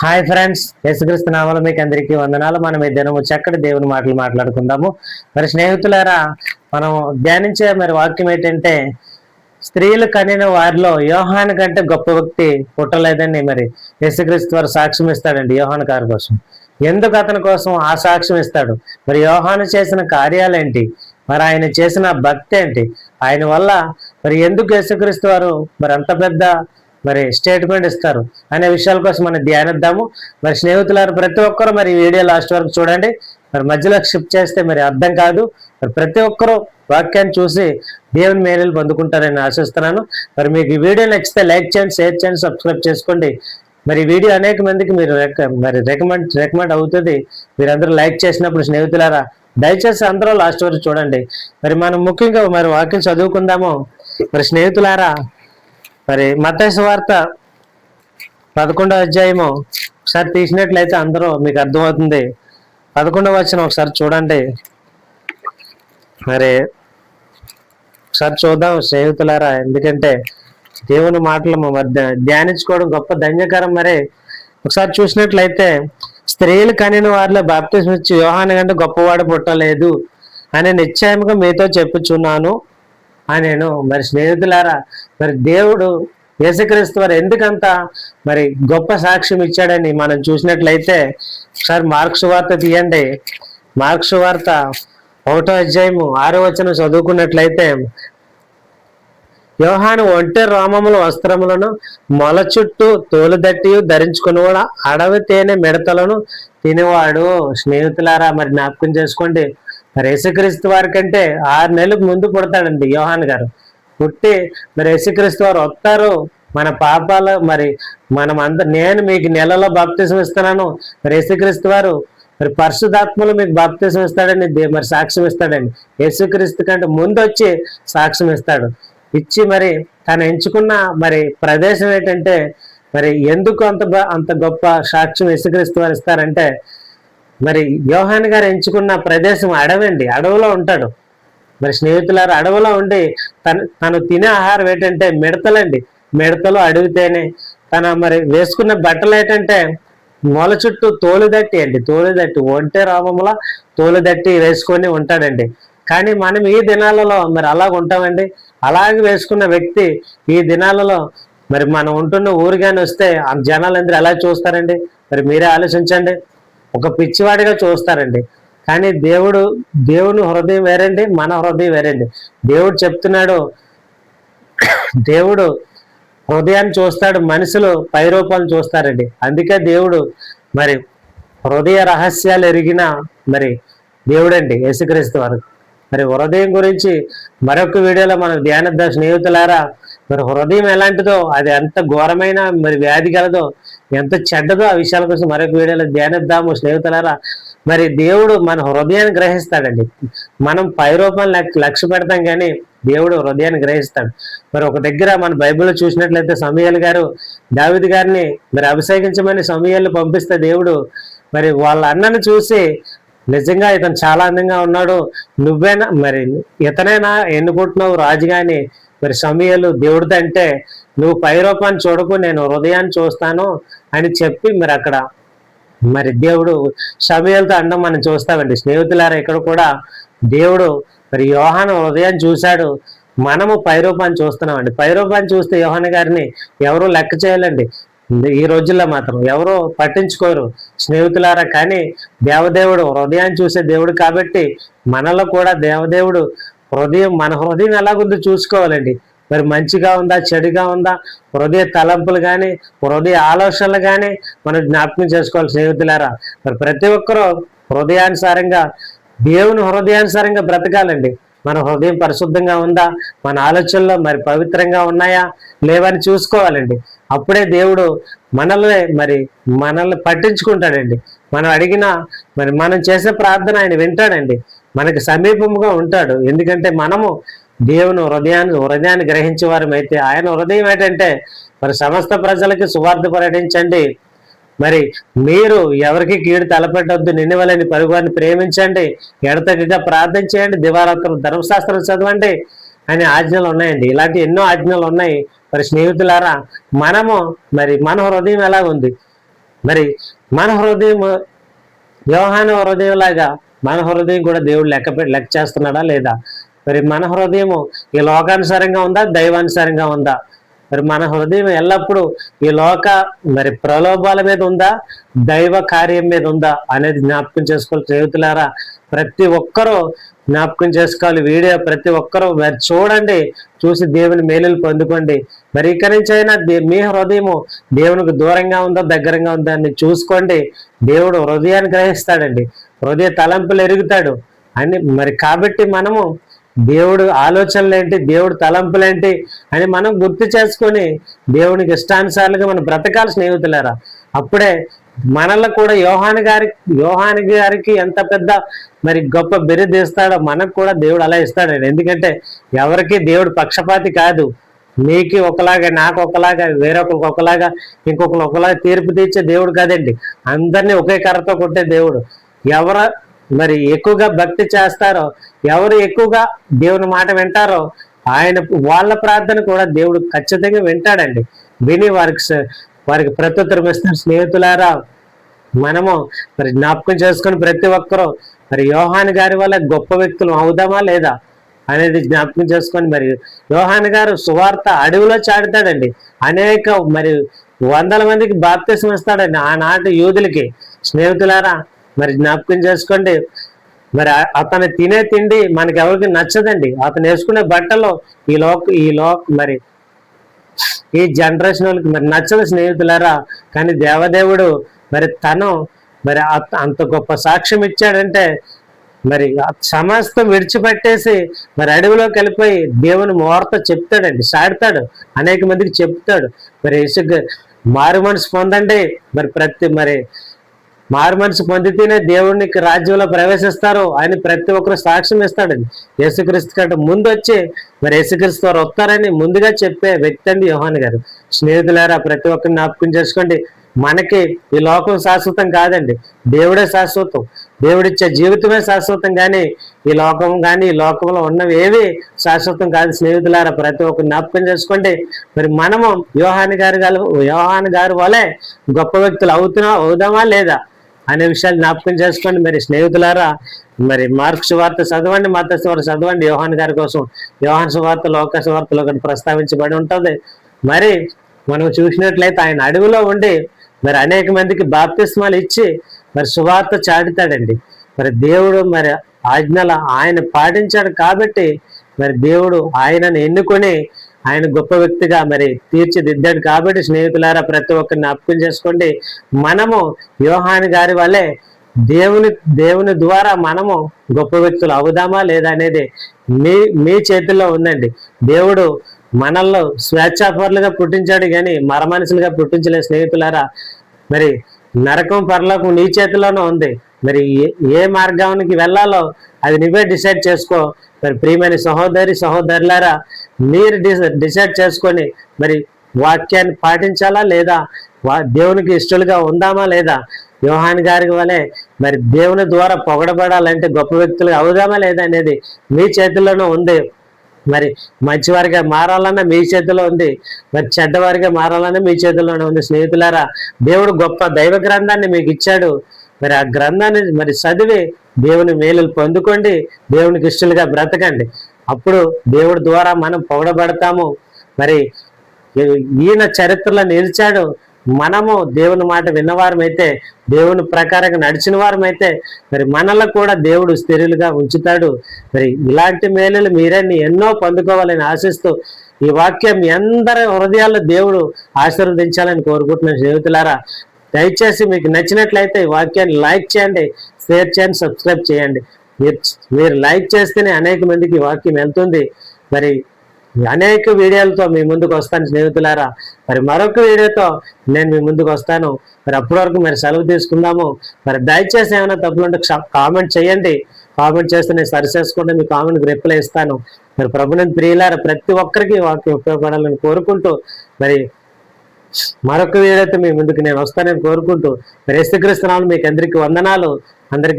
Hi friends, యేసుక్రీస్తు నామములో మీకు అందరికీ వందనాలు. మనం ఈ దినము చక్కటి దేవుని మాటలు మాట్లాడుకుందాము. మరి స్నేహితులారా, మనం ధ్యానించే వాక్యం ఏంటంటే, స్త్రీలు కనిన వారిలో యోహాను కంటే గొప్ప వ్యక్తి పుట్టలేదని యేసుక్రీస్తు వారు సాక్ష్యం ఇస్తాడండి యోహాను గారి కోసం. ఎందుకు అతని కోసం ఆ సాక్ష్యం ఇస్తాడు? మరి యోహాను చేసిన కార్యాలేంటి? మరి ఆయన చేసిన భక్తి ఏంటి? ఆయన వల్ల ఎందుకు యేసుక్రీస్తు వారు అంత పెద్ద స్టేట్మెంట్ ఇస్తారు అనే విషయాల కోసం మనం ధ్యానిద్దాము. స్నేహితులారు, ప్రతి ఒక్కరు ఈ వీడియో లాస్ట్ వరకు చూడండి. మధ్యలో షిఫ్ట్ చేస్తే అర్థం కాదు. ప్రతి ఒక్కరూ వాక్యాన్ని చూసి దేవుని మేలు పొందుకుంటారని ఆశిస్తున్నాను. మీకు ఈ వీడియో నచ్చితే లైక్ చేయండి, షేర్ చేయండి, సబ్స్క్రైబ్ చేసుకోండి. ఈ వీడియో అనేక మందికి మీరు రికమెండ్ అవుతుంది. మీరందరూ లైక్ చేసినప్పుడు స్నేహితులారా, దయచేసి అందరూ లాస్ట్ వరకు చూడండి. మనం ముఖ్యంగా వాక్యం చదువుకుందాము. స్నేహితులారా, మత్తయి సువార్త 11వ అధ్యాయము ఒకసారి తీసినట్లయితే అందరూ మీకు అర్థమవుతుంది. 11వ వచనం ఒకసారి చూడండి. ఒకసారి చూద్దాం స్నేహితులారా, ఎందుకంటే దేవుని మాటలు ధ్యానించుకోవడం గొప్ప ధన్యకరం. ఒకసారి చూసినట్లయితే, స్త్రీలు కనిన వారిలో బాప్తిస్మం ఇచ్చి యోహాను కంటే గొప్పవాడు పుట్టలేదు అని నిశ్చయముగా మీతో చెప్పుచున్నాను అని నేను. స్నేహితులారా, దేవుడు యేసుక్రీస్తు వారు ఎందుకంత గొప్ప సాక్ష్యం ఇచ్చాడని మనం చూసినట్లయితే, ఒకసారి మార్కు సువార్త తీయండి. మార్కు సువార్త 1వ అధ్యాయము 6వ వచనం చదువుకున్నట్లయితే, యోహాను ఒంటె రోమముల వస్త్రములను మొల చుట్టూ తోలుదట్టి ధరించుకునేవాడు, అడవి తేనె మిడతలను తినేవాడు. స్నేహితులారా, జ్ఞాపకం చేసుకోండి, యేసుక్రీస్తు వారి కంటే 6 నెలలకు ముందు పుడతాడండి యోహాను గారు. పుట్టి యేసుక్రీస్తు వారు వస్తారు. మన పాపాలు నేను మీకు నెలలో బాప్తిసం ఇస్తున్నాను. యేసుక్రీస్తు వారు పరిశుద్ధాత్మలు మీకు బాప్తిసం ఇస్తాడని సాక్ష్యం ఇస్తాడండి. యేసుక్రీస్తు కంటే ముందు వచ్చి సాక్ష్యం ఇస్తాడు. ఇచ్చి తను ఎంచుకున్న ప్రదేశం ఏంటంటే, ఎందుకు అంత గొప్ప సాక్ష్యం యేసుక్రీస్తు వారు ఇస్తారంటే, యోహాను గారు ఎంచుకున్న ప్రదేశం అడవండి. అడవిలో ఉంటాడు. స్నేహితులారు, అడవిలో ఉండి తను తినే ఆహారం ఏంటంటే మిడతలండి. మిడతలు, అడిగితేనే తన వేసుకున్న బట్టలు ఏంటంటే మొల చుట్టూ తోలుదట్టి అండి. తోలుదట్టి, ఒంటె రోమముల తోలుదట్టి వేసుకొని ఉంటాడండి. కానీ మనం ఈ దినాలలో అలాగ ఉంటామండి. అలాగే వేసుకున్న వ్యక్తి ఈ దినాలలో మనం ఉంటున్న ఊరిగాని వస్తే ఆ జనాలందరూ ఎలా చూస్తారండి? మీరే ఆలోచించండి. ఒక పిచ్చివాడిగా చూస్తారండి. కానీ దేవుని హృదయం వేరండి, మన హృదయం వేరండి. దేవుడు చెప్తున్నాడు, దేవుడు హృదయాన్ని చూస్తాడు, మనుషులు పైరూపాలను చూస్తారండి. అందుకే దేవుడు హృదయ రహస్యాలు ఎరిగిన దేవుడండి యేసుక్రీస్తు వారు. హృదయం గురించి మరొక వీడియోలో మనం ధ్యానిద్దాం స్నేహితులారా. హృదయం ఎలాంటిదో, అది ఎంత ఘోరమైన వ్యాధి కలదో, ఎంత చెడ్డదో, ఆ విషయాల కోసం మరొక వీడియోలో ధ్యానిద్దాము స్నేహితులారా. దేవుడు మన హృదయాన్ని గ్రహిస్తాడండి. మనం పైరూపాన్ని లక్ష్య పెడతాం, కానీ దేవుడు హృదయాన్ని గ్రహిస్తాడు. ఒక దగ్గర మన బైబిల్లో చూసినట్లయితే, సమూయేలు గారు దావీదు గారిని అభిషేకించమని సమూయేలుని పంపిస్తే, దేవుడు వాళ్ళ అన్నను చూసి, నిజంగా ఇతను చాలా అందంగా ఉన్నాడు, నువ్వేనా ఇతనైనా ఎన్నుకుంటున్నావు రాజుగాని సమూయేలు దేవుడితో అంటే, నువ్వు పైరూపాన్ని చూడకు, నేను హృదయాన్ని చూస్తాను అని చెప్పి అక్కడ దేవుడు సమూయేలుతో అనడం మనం చూస్తామండి. స్నేహితులారా, ఇక్కడ కూడా దేవుడు యోహాను హృదయాన్ని చూశాడు. మనము పైరూపాన్ని చూస్తున్నామండి. పైరూపాన్ని చూస్తే యోహాను గారిని ఎవరు లెక్క చేయాలండి. ఈ రోజుల్లో మాత్రం ఎవరు పట్టించుకోరు స్నేహితులారా. కానీ దేవదేవుడు హృదయాన్ని చూసే దేవుడు కాబట్టి, మనలో కూడా దేవదేవుడు మన హృదయం ఎలాగుందో చూసుకోవాలండి. మంచిగా ఉందా, చెడుగా ఉందా, హృదయ తలంపులు కానీ, హృదయ ఆలోచనలు కానీ మనం జ్ఞాపకం చేసుకోవాలి స్నేహితులారా. ప్రతి ఒక్కరూ హృదయానుసారంగా, దేవుని హృదయానుసారంగా బ్రతకాలండి. మన హృదయం పరిశుద్ధంగా ఉందా, మన ఆలోచనలో పవిత్రంగా ఉన్నాయా లేవని చూసుకోవాలండి. అప్పుడే దేవుడు మనల్ని పట్టించుకుంటాడండి. మనం అడిగిన మనం చేసే ప్రార్థన ఆయన వింటాడండి. మనకి సమీపముగా ఉంటాడు. ఎందుకంటే మనము దేవుని హృదయాన్ని గ్రహించే వారం అయితే, ఆయన హృదయం ఏంటంటే సమస్త ప్రజలకి సువార్త ప్రకటించండి, మీరు ఎవరికి కీడు తలపెట్టొద్దు, నిన్నవలని పరుగువారిని ప్రేమించండి, ఎడతెగక ప్రార్థన చేయండి, దివారాత్రం ధర్మశాస్త్రం చదవండి అనే ఆజ్ఞలు ఉన్నాయండి. ఇలాంటి ఎన్నో ఆజ్ఞలు ఉన్నాయి. స్నేహితులారా, మనము మన హృదయం ఎలా ఉంది? మరి మన హృదయం యోహాను హృదయం లాగా మన హృదయం కూడా దేవుడు లెక్క చేస్తున్నాడా లేదా? మరి మన హృదయము ఈ లోకానుసారంగా ఉందా, దైవానుసారంగా ఉందా? మరి మన హృదయం ఎల్లప్పుడూ ఈ లోక మరి ప్రలోభాల మీద ఉందా, దైవ కార్యం మీద ఉందా అనేది జ్ఞాపకం చేసుకోవాలి స్నేహితులారా. ప్రతి ఒక్కరూ జ్ఞాపకం చేసుకోవాలి. వీడియో ప్రతి ఒక్కరూ మరి చూడండి, చూసి దేవుని మేలులు పొందుకోండి. మరి ఇక్కడి నుంచి అయినా మీ హృదయము దేవునికి దూరంగా ఉందా, దగ్గరగా ఉందా అని చూసుకోండి. దేవుడు హృదయాన్ని గ్రహిస్తాడండి, హృదయ తలంపులు ఎరుగుతాడు అని. మరి కాబట్టి మనము దేవుడు ఆలోచనలు ఏంటి, దేవుడు తలంపులేంటి అని మనం గుర్తు చేసుకొని దేవునికి ఇష్టానుసారులుగా మనం బ్రతకాలి స్నేహితులారా. అప్పుడే మనలో కూడా యోహాను గారికి ఎంత పెద్ద మరి గొప్ప బిరుదు ఇస్తాడో మనకు కూడా దేవుడు అలా ఇస్తాడండి. ఎందుకంటే ఎవరికి దేవుడు పక్షపాతి కాదు. నీకు ఒకలాగా, నాకు ఒకలాగా, వేరొకరికి ఒకలాగా, ఇంకొకరు ఒకలాగా తీర్పు తీర్చే దేవుడు కాదండి. అందరినీ ఒకే కర్రతో కొట్టే దేవుడు. ఎవరు మరి ఎక్కువగా భక్తి చేస్తారో, ఎవరు ఎక్కువగా దేవుని మాట వింటారో వాళ్ళ ప్రార్థన కూడా దేవుడు ఖచ్చితంగా వింటాడండి. విని వారికి ప్రత్యుత్తరం ఇస్తాడు. స్నేహితులారా, మనము మరి జ్ఞాపకం చేసుకుని ప్రతి ఒక్కరూ మరి యోహాను గారి వల్ల గొప్ప వ్యక్తులు అవుదామా లేదా అనేది జ్ఞాపకం చేసుకొని, మరి యోహాను గారు సువార్త అడవిలో చాటుతాడండి. అనేక మరి 100 మందికి బాప్తిసం ఇస్తాడండి ఆనాటి యూదులకి. స్నేహితులారా, మరి జ్ఞాపకం చేసుకోండి. మరి అతను తినే తిండి మనకి ఎవరికి నచ్చదండి. అతను వేసుకునే బట్టలు ఈ మరి ఈ జనరేషన్ వాళ్ళకి మరి నచ్చదు స్నేహితులారా. కానీ దేవదేవుడు మరి తను మరి అంత గొప్ప సాక్ష్యం ఇచ్చాడంటే మరి సమస్తం విడిచిపెట్టేసి మరి అడవిలోకి వెళ్ళిపోయి దేవుని వార్త చెప్తాడండి, సాడతాడు, అనేక మందికి చెప్తాడు. మరి మారు మనసు పొందండి, మరి మారు మనసు పొందితేనే దేవునికి రాజ్యంలో ప్రవేశిస్తారు అని ప్రతి ఒక్కరు సాక్ష్యం ఇస్తాడండి. యేసుక్రీస్తు కంటే ముందు వచ్చి మరి యేసుక్రీస్తు వారు వస్తారని ముందుగా చెప్పే వ్యక్తి అండి యోహాను గారు. స్నేహితులారా, ప్రతి ఒక్కరిని జ్ఞాపకం చేసుకోండి. మనకి ఈ లోకం శాశ్వతం కాదండి, దేవుడే శాశ్వతం. దేవుడిచ్చే జీవితమే శాశ్వతం, కానీ ఈ లోకం కానీ ఈ లోకంలో ఉన్నవి ఏవి శాశ్వతం కాదు. స్నేహితులారా, ప్రతి ఒక్కరు జ్ఞాపకం చేసుకోండి. మరి మనము యోహాను గారి వలె గొప్ప వ్యక్తులు అవుదామా లేదా అనే విషయాలు జ్ఞాపకం చేసుకోండి. మరి స్నేహితులారా, మరి మార్కు సువార్త చదవండి, మత్తయి సువార్త చదవండి. యోహాను గారి కోసం యోహాను సువార్త, లోక సువార్తలో ఒకటి ప్రస్తావించబడి ఉంటుంది. మరి మనం చూసినట్లయితే ఆయన అడవిలో ఉండి మరి అనేక మందికి బాప్తిస్మాలు ఇచ్చి మరి సువార్త చాటుతాడండి. మరి దేవుడు మరి ఆజ్ఞలు ఆయన పాటించాడు కాబట్టి మరి దేవుడు ఆయనను ఎన్నుకొని ఆయన గొప్ప వ్యక్తిగా మరి తీర్చిదిద్దాడు. కాబట్టి స్నేహితులారా, ప్రతి ఒక్కరిని జ్ఞాపకం చేసుకోండి. మనము యోహాను గారి వల్లే దేవుని ద్వారా మనము గొప్ప వ్యక్తులు అవుదామా లేదా అనేది మీ చేతుల్లో ఉందండి. దేవుడు మనల్లో స్వేచ్ఛాపరులుగా పుట్టించాడు, కానీ మరమనుషులుగా పుట్టించలేదు. స్నేహితులారా, మరి నరకం పరలోకం నీ చేతిలోనే ఉంది. మరి ఏ మార్గానికి వెళ్ళాలో అది నువ్వే డిసైడ్ చేసుకో. మరి ప్రియమైన సహోదరులారా, మీరు డిసైడ్ చేసుకొని మరి వాక్యాన్ని పాటించాలా లేదా, దేవునికి ఇష్టలుగా ఉందామా లేదా, యోహాను గారి వలె మరి దేవుని ద్వారా పొగడబడాలంటే గొప్ప వ్యక్తులుగా అవుదామా లేదా అనేది మీ చేతుల్లోనే ఉంది. మరి మంచివారిగా మారాలన్నా మీ చేతిలో ఉంది, మరి చెడ్డవారిగా మారాలన్నా మీ చేతిలోనే ఉంది. స్నేహితులారా, దేవుడు గొప్ప దైవ గ్రంథాన్ని మీకు ఇచ్చాడు. మరి ఆ గ్రంథాన్ని మరి చదివి దేవుని మేలులు పొందుకోండి, దేవునికి ఇష్టలుగా బ్రతకండి. అప్పుడు దేవుడి ద్వారా మనం పొగడబడతాము. మరి ఈయన చరిత్రలో నిలిచాడు. మనము దేవుని మాట విన్నవారమైతే, దేవుని ప్రకారంగా నడిచిన వారమైతే మరి మనలో కూడా దేవుడు స్థిరులుగా ఉంచుతాడు. మరి ఇలాంటి మేలులు మీరన్నీ ఎన్నో పొందుకోవాలని ఆశిస్తూ ఈ వాక్యం అందరి హృదయాల్లో దేవుడు ఆశీర్వదించాలని కోరుకుంటున్నాను. స్నేహితులారా, దయచేసి మీకు నచ్చినట్లయితే ఈ వాక్యాన్ని లైక్ చేయండి, షేర్ చేయండి, సబ్స్క్రైబ్ చేయండి. మీరు లైక్ చేస్తేనే అనేక మందికి ఈ వాక్యం వెళ్తుంది. మరి అనేక వీడియోలతో మీ ముందుకు వస్తాను స్నేహితులారా. మరి మరొక వీడియోతో నేను మీ ముందుకు వస్తాను. మరి అప్పటి వరకు మరి సెలవు తీసుకుందాము. మరి దయచేసి ఏమైనా తప్పులుంటే కామెంట్ చేయండి. కామెంట్ చేస్తే నేను సరి చేసుకుంటే మీ కామెంట్కి రిప్లై ఇస్తాను. మరి ప్రభునందు ప్రియులారా, ప్రతి ఒక్కరికి వాక్యం ఉపయోగపడాలని కోరుకుంటూ మరి మరొక వీడియోతో మీ ముందుకు నేను వస్తానని కోరుకుంటూ మరి యేసుక్రీస్తు నామమున మీకు అందరికీ వందనాలు. అందరికీ